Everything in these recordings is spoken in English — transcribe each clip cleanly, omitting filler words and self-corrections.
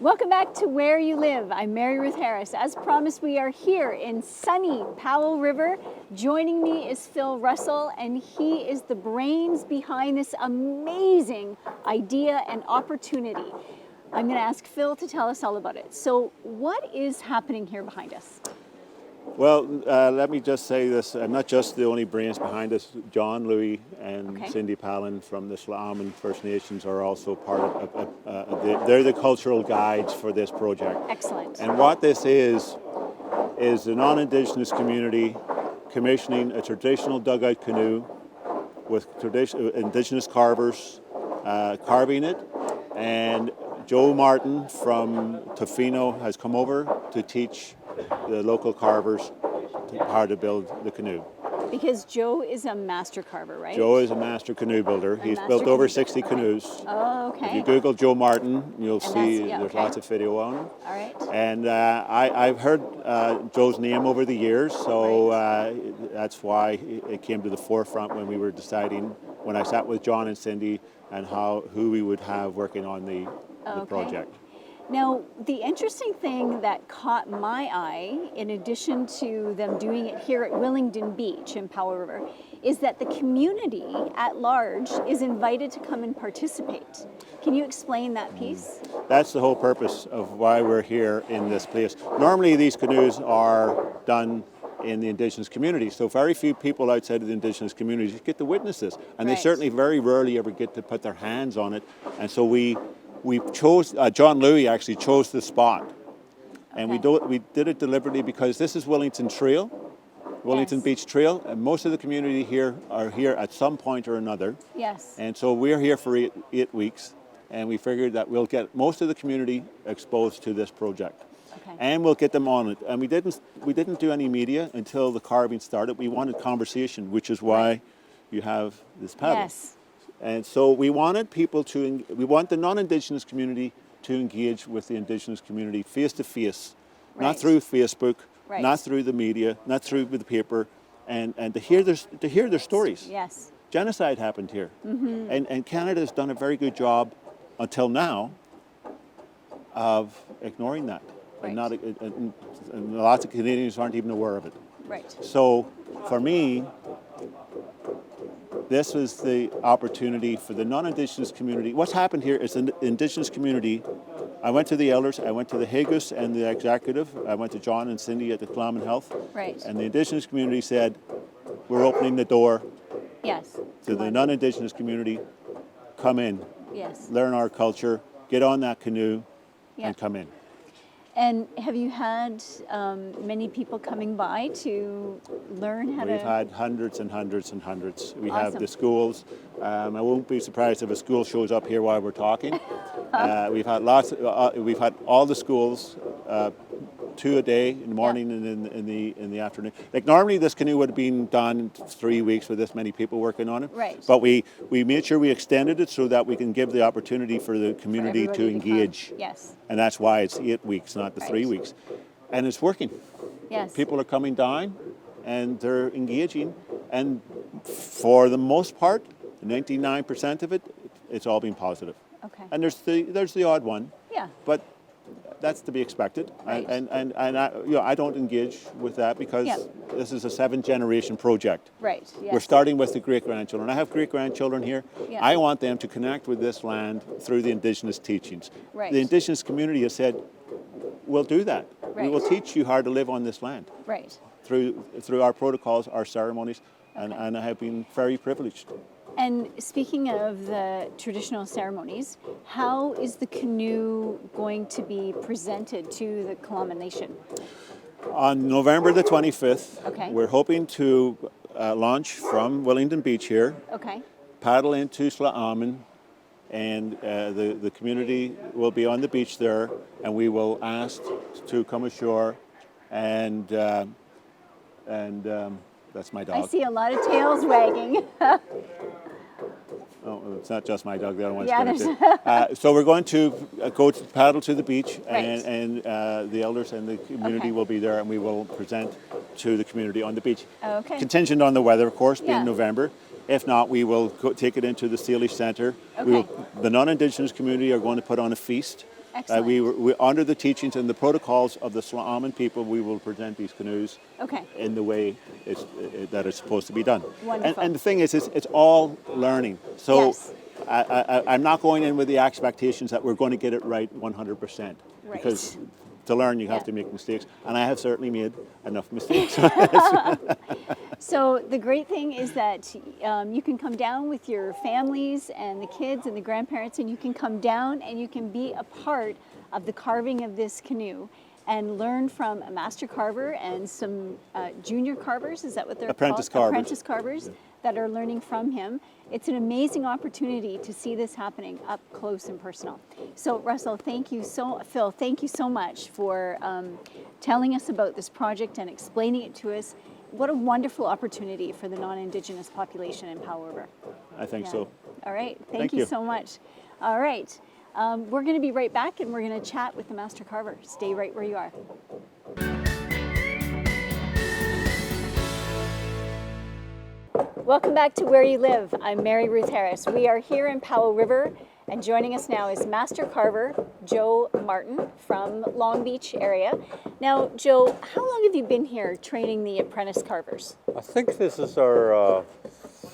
Welcome back to Where You Live. I'm Mary Ruth Harris. As promised, we are here in sunny Powell River. Joining me is Phil Russell, and he is the brains behind this amazing idea and opportunity. I'm going to ask Phil to tell us all about it. So what is happening here behind us? Well, let me just say this. I'm not just the only brains behind this. John, Louis, and Cindy Palin from the Tla'amin First Nations are also part of, they're the cultural guides for this project. Excellent. And what this is the non-Indigenous community commissioning a traditional dugout canoe with Indigenous carvers carving it. And Joe Martin from Tofino has come over to teach the local carvers how to build the canoe. Because Joe is a master carver, right? Joe is a master canoe builder. He's built over 60 canoes. Oh, okay. If you Google Joe Martin, you'll see there's lots of video on him. All right. And I've heard Joe's name over the years, so that's why it came to the forefront when we were deciding, when I sat with John and Cindy, and who we would have working on the project. Now, the interesting thing that caught my eye, in addition to them doing it here at Willingdon Beach in Powell River, is that the community at large is invited to come and participate. Can you explain that piece? That's the whole purpose of why we're here in this place. Normally these canoes are done in the Indigenous community, so very few people outside of the Indigenous communities get to witness this, and they certainly very rarely ever get to put their hands on it. And so we chose, John Louis actually chose the spot, and we did it deliberately because this is Wellington Beach Trail, and most of the community here are here at some point or another. Yes. And so we're here for eight weeks, and we figured that we'll get most of the community exposed to this project. Okay. And we'll get them on it. And we didn't do any media until the carving started. We wanted conversation, which is why you have this paddle. Yes. And so we want the non-Indigenous community to engage with the Indigenous community face to face, not through Facebook, not through the media, not through the paper, and to hear their stories. Yes. Genocide happened here, and Canada has done a very good job until now of ignoring that, and lots of Canadians aren't even aware of it. Right. So for me, this was the opportunity for the non-Indigenous community. What's happened here is the Indigenous community. I went to the elders, I went to the Hagus and the executive, I went to John and Cindy at the Tla'amin Health. Right. And the Indigenous community said, we're opening the door to the non-Indigenous community. Come in, learn our culture, get on that canoe, and come in. And have you had many people coming by to learn how to? We've had hundreds and hundreds and hundreds. We have the schools. I won't be surprised if a school shows up here while we're talking. We've had we've had all the schools, 2 a day in the morning and in the afternoon. Like normally this canoe would have been done in 3 weeks with this many people working on it. Right. But we made sure we extended it so that we can give the opportunity for the community to engage. Yes. And that's why it's 8 weeks, not the 3 weeks. And it's working. Yes. People are coming down and they're engaging. And for the most part, 99% of it, it's all been positive. Okay. And there's the odd one. Yeah. But that's to be expected. Right. And I don't engage with that because this is a 7th-generation project. Right. Yes. We're starting with the great-grandchildren. I have great-grandchildren here. Yeah. I want them to connect with this land through the Indigenous teachings. Right. The Indigenous community has said, we'll do that. Right. We will teach you how to live on this land. Right. Through our protocols, our ceremonies, and I have been very privileged. And speaking of the traditional ceremonies, how is the canoe going to be presented to the Tla'amin Nation? On November the 25th, we're hoping to launch from Willingdon Beach here, paddle into Tla'amin, and the community will be on the beach there, and we will ask to come ashore, and that's my dog. I see a lot of tails wagging. Oh, it's not just my dog. The other one's going to. So we're going to go paddle to the beach, and the elders and the community will be there, and we will present to the community on the beach. Contingent on the weather, of course, being November. If not, we will take it into the Salish Centre. The non-Indigenous community are going to put on a feast. Excellent. We under the teachings and the protocols of the Tla'amin people, we will present these canoes Okay. in the way that it's supposed to be done. Wonderful. And the thing is, it's all learning. So Yes. I'm not going in with the expectations that we're going to get it right 100%. Right. Because to learn, you have Yeah. to make mistakes. And I have certainly made enough mistakes. So the great thing is that you can come down with your families and the kids and the grandparents, and you can come down and you can be a part of the carving of this canoe and learn from a master carver and some junior carvers. Is that what they're Apprentice called? carvers. Apprentice carvers that are learning from him. It's an amazing opportunity to see this happening up close and personal. So Russell, Phil, thank you so much for telling us about this project and explaining it to us. What a wonderful opportunity for the non-Indigenous population in Powell River. I think Yeah. so. All right, Thank thank you you. so much. All right, we're going to be right back and we're going to chat with the master carver. Stay right where you are. Welcome back to Where You Live. I'm Mary Ruth Harris. We are here in Powell River, and joining us now is Master Carver Joe Martin from Long Beach area. Now, Joe, how long have you been here training the apprentice carvers? I think this is our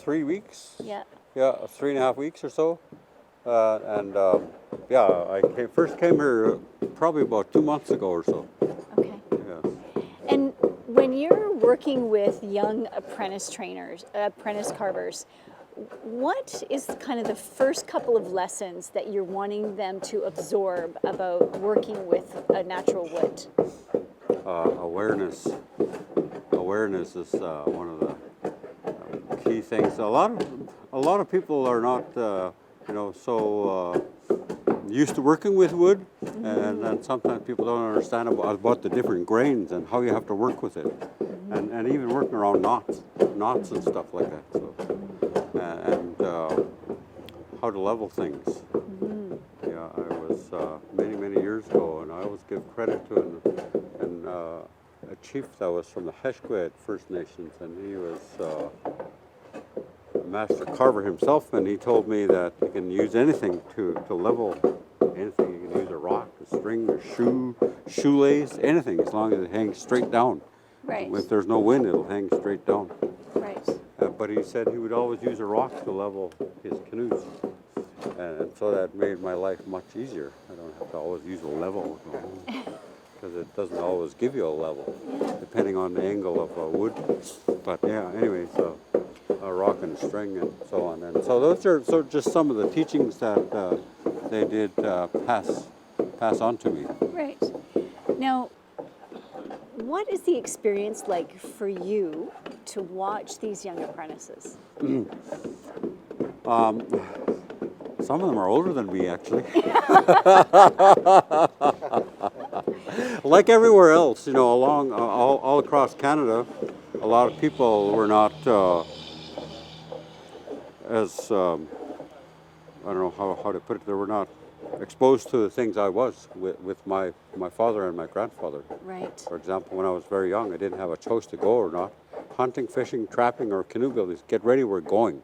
3 weeks. Yeah. Yeah, 3.5 weeks or so. I first came here probably about 2 months ago or so. Okay. Yes. And when you're working with young apprentice carvers, what is kind of the first couple of lessons that you're wanting them to absorb about working with a natural wood? Awareness. Awareness is one of the key things. A lot of people are not, so used to working with wood, and sometimes people don't understand about the different grains and how you have to work with it, and even working around knots and stuff like that. So, and how to level things. Yeah, I was many years ago, and I always give credit to a chief that was from the Heshquet First Nations, and he was a master carver himself, and he told me that you can use anything to level anything. You can use a rock, a string, a shoelace, anything, as long as it hangs straight down. Right. If there's no wind, it'll hang straight down. Right. But he said he would always use a rock to level his canoes. And so that made my life much easier. I don't have to always use a level, because it doesn't always give you a level, depending on the angle of wood. But yeah, anyway, so a rock and a string and so on. And so those are just some of the teachings that they did pass on to me. Right. Now, what is the experience like for you to watch these young apprentices? Some of them are older than me, actually. Like everywhere else, along all across Canada, a lot of people were not as I don't know how to put it. They were not exposed to the things I was with my father and my grandfather. Right. For example, when I was very young, I didn't have a choice to go or not. Hunting, fishing, trapping, or canoe building. Get ready, we're going.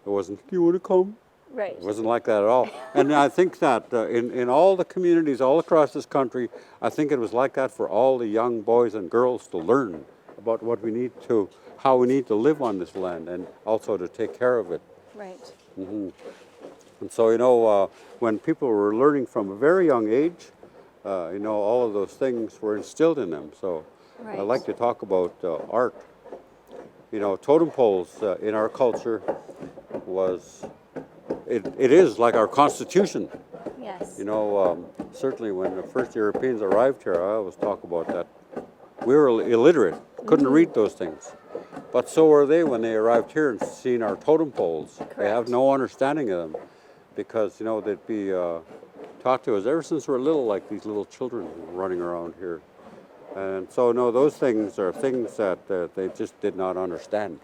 It wasn't, do you want to come? Right. It wasn't like that at all. And I think that in all the communities all across this country, I think it was like that for all the young boys and girls to learn about how we need to live on this land, and also to take care of it. Right. And so, when people were learning from a very young age, all of those things were instilled in them. So Right. I like to talk about art. Totem poles in our culture it is like our Constitution. Yes. Certainly when the first Europeans arrived here, I always talk about that. We were illiterate, couldn't read those things. But so were they when they arrived here and seen our totem poles. They have Correct. no understanding of them, because, they'd be taught to us ever since we're little, like these little children running around here. And so, no, those things are things that they just did not understand.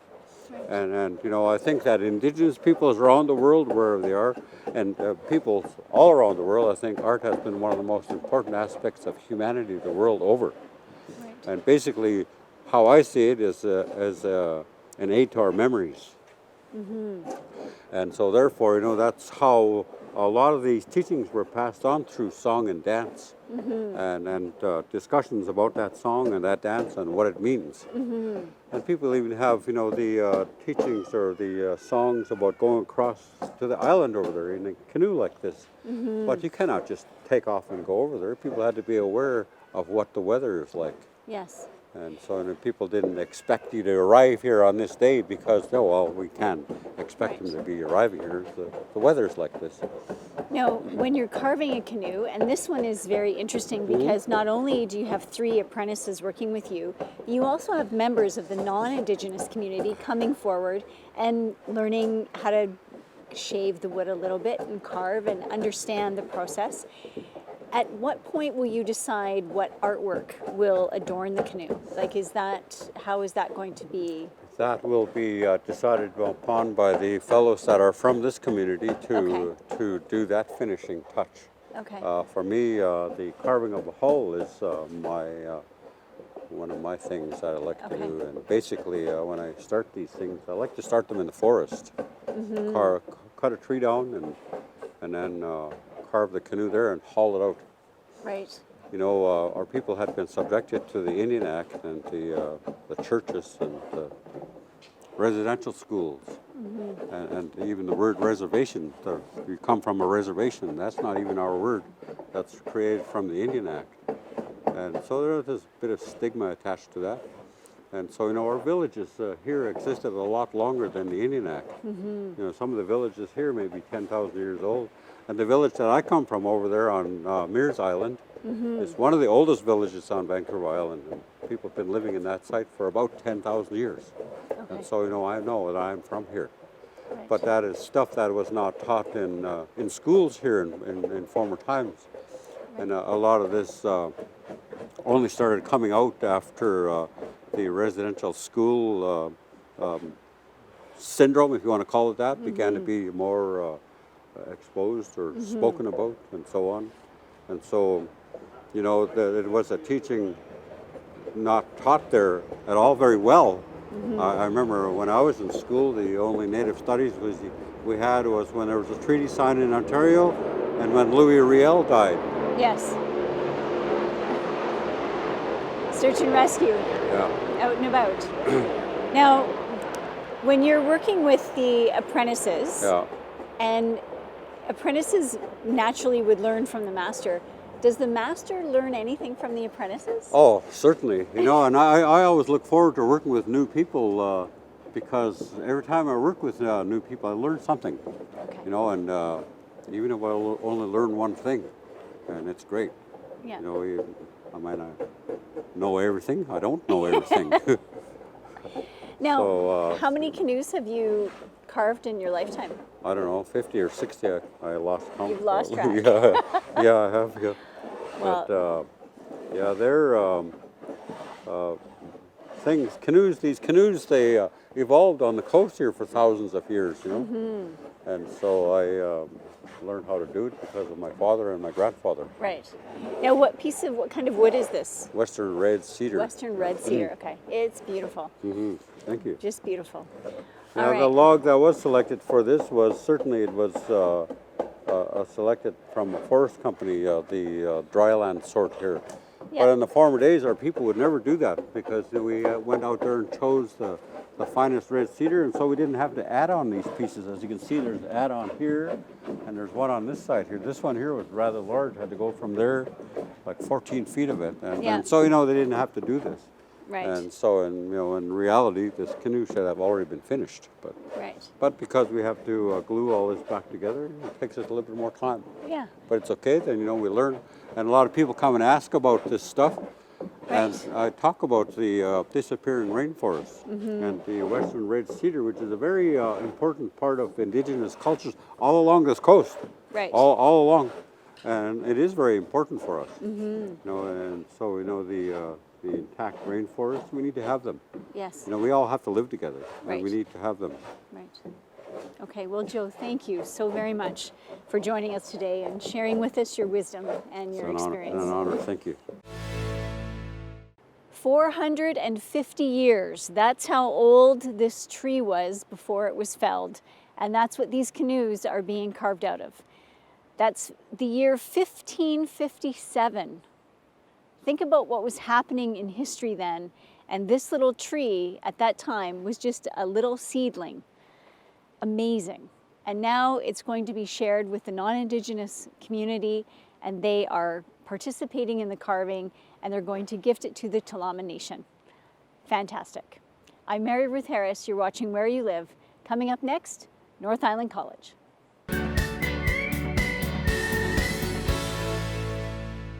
And I think that Indigenous peoples around the world, wherever they are, and peoples all around the world, I think art has been one of the most important aspects of humanity the world over. Right. And basically, how I see it is as an aid to our memories. And so therefore, that's how a lot of these teachings were passed on through song and dance, and discussions about that song and that dance and what it means. And people even have, you know, the teachings or the songs about going across to the island over there in a canoe like this. But you cannot just take off and go over there. People had to be aware of what the weather is like. Yes. And so people didn't expect you to arrive here on this day because, oh, well, we can't expect them to be arriving here. The weather's like this. Now, when you're carving a canoe, and this one is very interesting because not only do you have 3 apprentices working with you, you also have members of the non-Indigenous community coming forward and learning how to shave the wood a little bit and carve and understand the process. At what point will you decide what artwork will adorn the canoe? Like, how is that going to be? That will be decided upon by the fellows that are from this community to do that finishing touch. Okay. For me, the carving of a hull is one of my things that I like to do. And basically, when I start these things, I like to start them in the forest. Cut a tree down and then carve the canoe there and haul it out. Right. You know, our people had been subjected to the Indian Act and the churches and the residential schools, and even the word reservation. You come from a reservation. That's not even our word. That's created from the Indian Act, and so there's a bit of stigma attached to that. And so, you know, our villages here existed a lot longer than the Indian Act. You know, some of the villages here may be 10,000 years old. And the village that I come from over there on Mears Island is one of the oldest villages on Vancouver Island. And people have been living in that site for about 10,000 years. Okay. And so, you know that I'm from here. Right. But that is stuff that was not taught in schools here in former times. And a lot of this only started coming out after the residential school syndrome, if you want to call it that, began to be more exposed or spoken about and so on. And so, you know, it was a teaching not taught there at all very well. I remember when I was in school, the only Native studies we had was when there was a treaty signed in Ontario and when Louis Riel died. Yes. Search and rescue. Yeah. Out and about. Now, when you're working with the apprentices, Yeah. and apprentices naturally would learn from the master, does the master learn anything from the apprentices? Oh, certainly. You know, and I always look forward to working with new people because every time I work with new people, I learn something. Okay. You know, and even if I only learn one thing, and it's great. Yeah. You know, I might not know everything. I don't know everything. Now, So, how many canoes have you carved in your lifetime? I don't know, 50 or 60. I lost count. You've lost track. Yeah, I have. Yeah. Well, But yeah, they're things. Canoes. These canoes, they evolved on the coast here for thousands of years. You know, and so I learned how to do it because of my father and my grandfather. right. Now, what kind of wood is this? Western red cedar. Western red cedar. Okay, it's beautiful. Thank you. Just beautiful. Now, All right. the log that was selected for this was certainly selected from a forest company, the dryland sort here. Yeah. But in the former days, our people would never do that because we went out there and chose the finest red cedar, and so we didn't have to add on these pieces. As you can see, there's an add-on here, and there's one on this side here. This one here was rather large, had to go from there, like 14 feet of it. And so, you know, they didn't have to do this. Right. And so, you know, in reality, this canoe should have already been finished. But because we have to glue all this back together, it takes us a little bit more time. Yeah. But it's okay, then, you know, we learn. And a lot of people come and ask about this stuff. And I talk about the disappearing rainforest and the western red cedar, which is a very important part of indigenous cultures all along this coast. Right. All along. And it is very important for us. You know, and so, you know, the intact rainforests, we need to have them. Yes. You know, we all have to live together, Right. and we need to have them. Right. Okay, well, Joe, thank you so very much for joining us today and sharing with us your wisdom and your experience. An honor, thank you. 450 years, that's how old this tree was before it was felled. And that's what these canoes are being carved out of. That's the year 1557. Think about what was happening in history then, and this little tree at that time was just a little seedling. Amazing. And now it's going to be shared with the non-Indigenous community, and they are participating in the carving, and they're going to gift it to the Tla'amin Nation. Fantastic. I'm Mary Ruth Harris. You're watching Where You Live. Coming up next, North Island College.